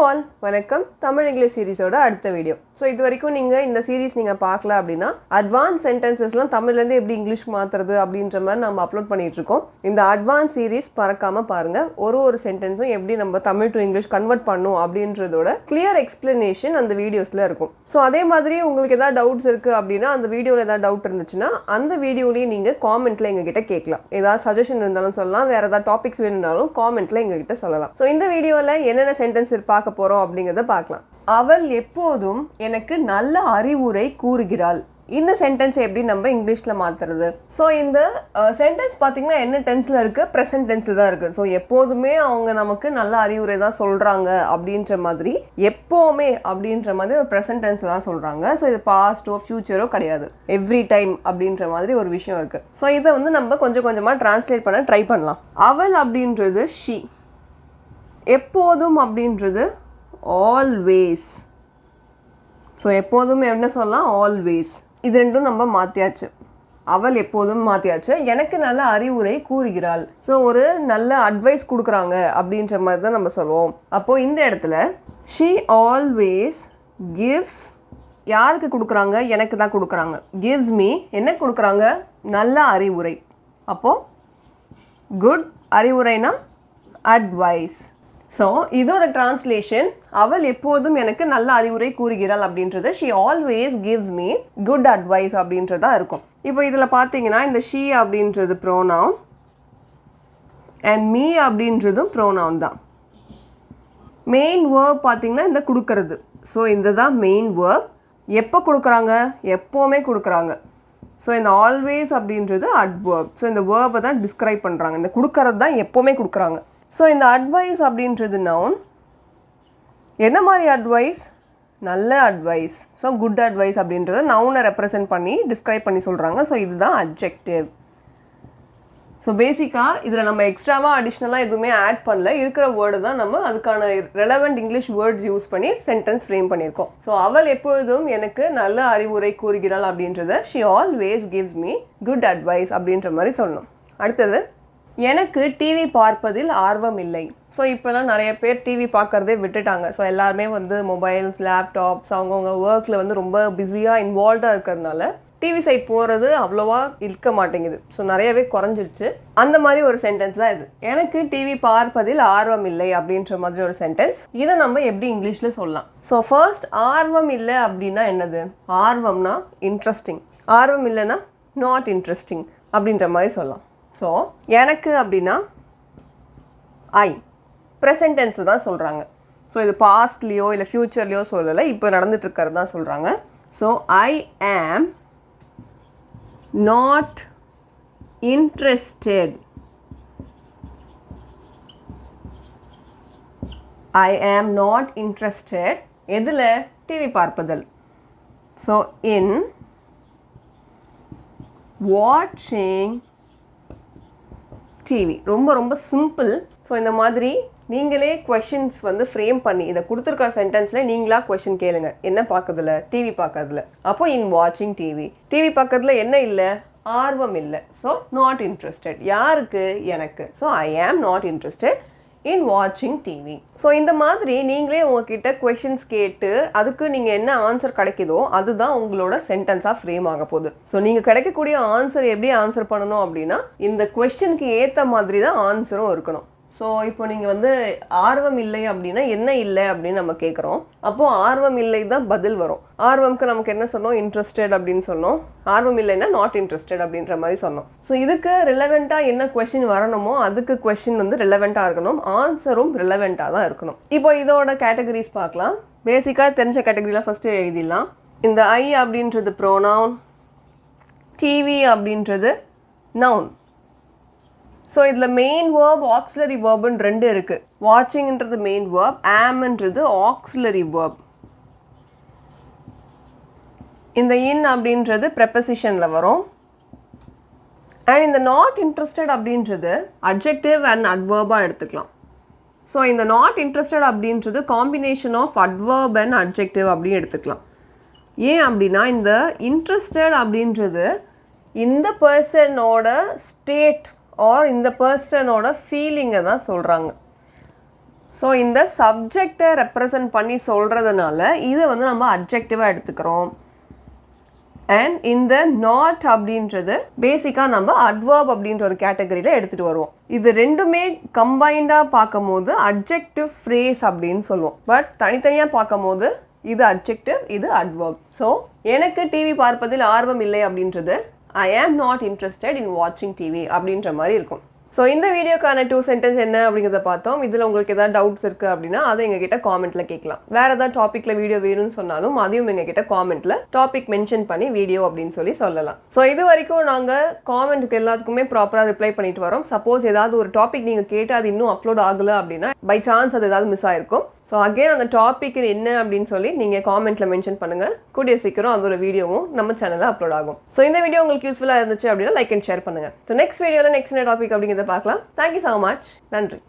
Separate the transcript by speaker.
Speaker 1: all, வணக்கம். Tamil English சீரிஸோட அடுத்த video. So இது வரைக்கும் நீங்கள் இந்த சீரிஸ் நீங்கள் பார்க்கல அப்படின்னா அட்வான்ஸ் சென்டென்சஸ்லாம் தமிழ்லேருந்து எப்படி இங்கிலீஷ் மாற்றுறது அப்படின்ற மாதிரி நம்ம அப்லோட் பண்ணிட்டு இருக்கோம். இந்த அட்வான்ஸ் சீரிஸ் பறக்காமல் பாருங்கள். ஒரு சென்டென்ஸும் எப்படி நம்ம தமிழ் டு இங்கிலீஷ் கன்வெர்ட் பண்ணும் அப்படின்றதோட கிளியர் எக்ஸ்பிளனேஷன் அந்த வீடியோஸில் இருக்கும். ஸோ அதே மாதிரி உங்களுக்கு ஏதாவது டவுட்ஸ் இருக்குது அப்படின்னா அந்த வீடியோவில் ஏதாவது டவுட் இருந்துச்சுன்னா அந்த வீடியோலேயே நீங்கள் காமெண்ட்டில் எங்ககிட்ட கேட்கலாம். ஏதாவது சஜஷன் இருந்தாலும் சொல்லலாம், வேறு ஏதாவது டாபிக்ஸ் வேணும்னாலும் காமெண்ட்டில் எங்ககிட்ட சொல்லலாம். ஸோ இந்த வீடியோவில் என்னென்ன சென்டென்ஸ் பார்க்க போகிறோம் அப்படிங்கிறத பார்க்கலாம். அவள் எப்போதும் எனக்கு நல்ல அறிவுரை கூறுகிறாள். இந்த சென்டென்ஸ் எப்படி நம்ம இங்கிலீஷில் மாற்றுறது? ஸோ இந்த சென்டென்ஸ் பார்த்தீங்கன்னா என்ன டென்ஸில் இருக்குது? ப்ரெசன்ட் டென்ஸில் தான் இருக்குது. ஸோ எப்போதுமே அவங்க நமக்கு நல்ல அறிவுரை தான் சொல்கிறாங்க அப்படின்ற மாதிரி, எப்போவுமே அப்படின்ற மாதிரி ஒரு ப்ரெசன்ட் டென்ஸில் தான் சொல்கிறாங்க. ஸோ இது பாஸ்ட்டோ ஃப்யூச்சரோ கிடையாது, எவ்ரி டைம் அப்படின்ற மாதிரி ஒரு விஷயம் இருக்குது. ஸோ இதை வந்து நம்ம கொஞ்சம் கொஞ்சமாக டிரான்ஸ்லேட் பண்ண ட்ரை பண்ணலாம். அவள் அப்படின்றது ஷி, எப்போதும் அப்படின்றது ஆல்வேஸ். ஸோ எப்போதும் என்ன சொல்லலாம்? ஆல்வேஸ். இது ரெண்டும் நம்ம மாற்றியாச்சு. அவள் எப்போதும் மாற்றியாச்சு. எனக்கு நல்ல அறிவுரை கூறுகிறாள். ஸோ ஒரு நல்ல அட்வைஸ் கொடுக்குறாங்க அப்படின்ற மாதிரி தான் நம்ம சொல்லுவோம். அப்போது இந்த இடத்துல ஷி ஆல்வேஸ் கிவ்ஸ், யாருக்கு கொடுக்குறாங்க? எனக்கு தான் கொடுக்குறாங்க. கிவ்ஸ் மீ, என்ன கொடுக்குறாங்க? நல்ல அறிவுரை. அப்போது குட், அறிவுரைனா அட்வைஸ். ஸோ இதோட டிரான்ஸ்லேஷன், அவள் எப்போதும் எனக்கு நல்ல அறிவுரை கூறுகிறாள் அப்படின்றது she always gives me good advice அப்படின்றதா இருக்கும். இப்போ இதில் பார்த்தீங்கன்னா இந்த ஷி அப்படின்றது ப்ரோனவுன் அண்ட் மீ அப்படின்றதும் ப்ரோனவுன் தான். மெயின் வேர்ப் பார்த்தீங்கன்னா இந்த கொடுக்கறது. ஸோ இந்த தான் மெயின் வேர்ப். எப்போ கொடுக்குறாங்க? எப்போவுமே கொடுக்குறாங்க. ஸோ இந்த ஆல்வேஸ் அப்படின்றது அட்வர்ப். ஸோ இந்த வேர்பை தான் டிஸ்கிரைப் பண்ணுறாங்க. இந்த கொடுக்கறது தான் எப்போவுமே கொடுக்குறாங்க. ஸோ இந்த அட்வைஸ் அப்படின்றது நவுன். என்ன மாதிரி அட்வைஸ்? நல்ல அட்வைஸ். ஸோ குட் அட்வைஸ் அப்படின்றத நவுனை ரெப்ரசென்ட் பண்ணி டிஸ்கிரைப் பண்ணி சொல்கிறாங்க. ஸோ இதுதான் அட்ஜெக்டிவ். ஸோ பேசிக்காக இதில் நம்ம எக்ஸ்ட்ராவாக அடிஷ்னலாக எதுவுமே ஆட் பண்ணல. இருக்கிற வேர்டு தான் நம்ம அதுக்கான ரெலவெண்ட் இங்கிலீஷ் வேர்ட்ஸ் யூஸ் பண்ணி சென்டென்ஸ் ஃப்ரேம் பண்ணியிருக்கோம். ஸோ அவள் எப்பொழுதும் எனக்கு நல்ல அறிவுரை கூறுகிறாள் அப்படின்றத she always gives me good advice அப்படின்ற மாதிரி சொல்லணும். அடுத்தது, எனக்கு டிவி பார்ப்பதில் ஆர்வம் இல்லை. ஸோ இப்போலாம் நிறைய பேர் டிவி பார்க்குறதே விட்டுட்டாங்க. ஸோ எல்லாருமே வந்து மொபைல்ஸ், லேப்டாப்ஸ், அவங்கவுங்க ஒர்க்கில் வந்து ரொம்ப பிஸியாக இன்வால்வ்டாக இருக்கிறதுனால டிவி சைட் போகிறது அவ்வளோவா இருக்க மாட்டேங்குது. ஸோ நிறையவே குறைஞ்சிருச்சு. அந்த மாதிரி ஒரு சென்டென்ஸ் தான் இது. எனக்கு டிவி பார்ப்பதில் ஆர்வம் இல்லை அப்படின்ற மாதிரி ஒரு சென்டென்ஸ். இதை நம்ம எப்படி இங்கிலீஷில் சொல்லலாம்? ஸோ ஃபர்ஸ்ட், ஆர்வம் இல்லை அப்படின்னா என்னது? ஆர்வம்னா இன்ட்ரெஸ்டிங், ஆர்வம் இல்லைன்னா நாட் இன்ட்ரெஸ்டிங் அப்படின்ற மாதிரி சொல்லலாம். ஸோ எனக்கு அப்படின்னா ஐ, ப்ரெசன்ட் டென்ஸ் தான் சொல்கிறாங்க. ஸோ இது பாஸ்ட்லேயோ இல்லை ஃப்யூச்சர்லேயோ சொல்லலை, இப்போ நடந்துட்டு இருக்கிறது தான் சொல்கிறாங்க. So I am not interested. I am not interested எதில்? டிவி பார்ப்பதில். ஸோ இன் வாட்சிங் டிவி. ரொம்ப ரொம்ப சிம்பிள். ஸோ இந்த மாதிரி நீங்களே கொஷின்ஸ் வந்து ஃப்ரேம் பண்ணி இதை கொடுத்துருக்க சென்டென்ஸில் நீங்களா கொஷின் கேளுங்க. என்ன பார்க்கறதுல? டிவி பார்க்கறதுல. அப்போ இன் வாட்சிங் டிவி, டிவி பார்க்கறதுல என்ன இல்லை? ஆர்வம் இல்லை. So not interested. யாருக்கு? எனக்கு. So I am not interested in வாட்சிங் டிவி. ஸோ இந்த மாதிரி நீங்களே உங்ககிட்ட கொஷின்ஸ் கேட்டு அதுக்கு நீங்கள் என்ன ஆன்சர் கிடைக்குதோ அதுதான் உங்களோட சென்டென்ஸாக ஃப்ரேம் ஆக போகுது. ஸோ நீங்கள் கிடைக்கக்கூடிய ஆன்சர் எப்படி ஆன்சர் பண்ணணும் அப்படின்னா இந்த கொஷினுக்கு ஏற்ற மாதிரி தான் ஆன்சரும் இருக்கணும். ஸோ இப்போ நீங்கள் வந்து ஆர்வம் இல்லை அப்படின்னா என்ன இல்லை அப்படின்னு நம்ம கேட்குறோம். அப்போது ஆர்வம் இல்லை தான் பதில் வரும். ஆர்வம்க்கு நமக்கு என்ன சொன்னோம்? இன்ட்ரெஸ்டட் அப்படின்னு சொன்னோம். ஆர்வம் இல்லைன்னா நாட் இன்ட்ரெஸ்டட் அப்படின்ற மாதிரி சொன்னோம். ஸோ இதுக்கு ரிலவெண்ட்டாக என்ன கொஷின் வரணுமோ அதுக்கு கொஷின் வந்து ரிலவெண்ட்டாக இருக்கணும், ஆன்சரும் ரிலவெண்ட்டாக தான் இருக்கணும். இப்போ இதோட கேட்டகரிஸ் பார்க்கலாம். பேசிக்காக தெரிஞ்ச கேட்டகரியில் ஃபஸ்ட்டு எழுதிடலாம். இந்த ஐ அப்படின்றது ப்ரோனவுன், டிவி அப்படின்றது நவுன். ஸோ இதில் மெயின் வேர்ப், ஆக்சிலரி வேர்புன்னு ரெண்டு இருக்குது. வாட்சிங்ன்றது மெயின் வேர்ப், ஆம்ன்றது ஆக்சிலரி வேர்ப். இந்த இன் அப்படின்றது ப்ரெப்பசிஷனில் வரும். அண்ட் இந்த நாட் இன்ட்ரெஸ்டட் அப்படின்றது அட்ஜெக்டிவ் அண்ட் அட்வர்பாக எடுத்துக்கலாம். ஸோ இந்த நாட் இன்ட்ரெஸ்டட் அப்படின்றது combination of adverb and adjective அப்படின்னு எடுத்துக்கலாம். ஏன் அப்படின்னா இந்த இன்ட்ரெஸ்டட் அப்படின்றது இந்த பர்சனோட ஸ்டேட் ஆர் இந்த பர்சனோட ஃபீலிங்கை தான் சொல்கிறாங்க. ஸோ இந்த சப்ஜெக்டை ரெப்ரசன்ட் பண்ணி சொல்கிறதுனால இதை வந்து நம்ம அட்ஜெக்டிவாக எடுத்துக்கிறோம். அண்ட் இந்த நாட் அப்படின்றது பேசிக்காக நம்ம அட்வர்ப் அப்படின்ற ஒரு கேட்டகரியில் எடுத்துகிட்டு வருவோம். இது ரெண்டுமே கம்பைண்டாக பார்க்கும் போது அட்ஜெக்டிவ் ஃப்ரேஸ் அப்படின்னு சொல்லுவோம். பட் தனித்தனியாக பார்க்கும் போது இது அட்ஜெக்டிவ், இது அட்வர்ப். ஸோ எனக்கு டிவி பார்ப்பதில் ஆர்வம் இல்லை அப்படின்றது ஐ ஆம் நாட் இன்ட்ரெஸ்டட் இன் வாட்சிங் டிவி அப்படின்ற மாதிரி இருக்கும். ஸோ இந்த வீடியோக்கான 2 சென்டென்ஸ் என்ன அப்படிங்கிறத பார்த்தோம். இதில் உங்களுக்கு எதாவது டவுட்ஸ் இருக்குது அப்படின்னா அதை எங்ககிட்ட காமெண்ட்டில் கேட்கலாம். வேறு ஏதாவது டாப்பிக்கில் வீடியோ வேணும்னு சொன்னாலும் அதையும் எங்ககிட்ட காமெண்ட்டில் டாபிக் மென்ஷன் பண்ணி வீடியோ அப்படின்னு சொல்லலாம். ஸோ இது வரைக்கும் நாங்கள் காமெண்ட்டுக்கு எல்லாத்துக்குமே ப்ராப்பராக ரிப்ளை பண்ணிட்டு வரோம். சப்போஸ் ஏதாவது ஒரு டாபிக் நீங்கள் கேட்டு அது இன்னும் அப்லோட் ஆகலை அப்படின்னா பை சான்ஸ் அது ஏதாவது மிஸ் ஆயிருக்கும். ஸோ அகெயின் அந்த டாபிக் என்ன அப்படின்னு சொல்லி நீங்கள் காமெண்ட்டில் மென்ஷன் பண்ணுங்கள். கூடிய சீக்கிரம் அதோட வீடியோவும் நம்ம சேனலில் அப்லோட் ஆகும். ஸோ இந்த வீடியோ உங்களுக்கு யூஸ்ஃபுல்லாக இருந்துச்சு அப்படின்னா லைக் அண்ட் ஷேர் பண்ணுங்கள். ஸோ நெக்ஸ்ட் வீடியோவில் நெக்ஸ்ட் டாபிக் அப்படிங்கிறத பார்க்கலாம். Thank you so much. நன்றி.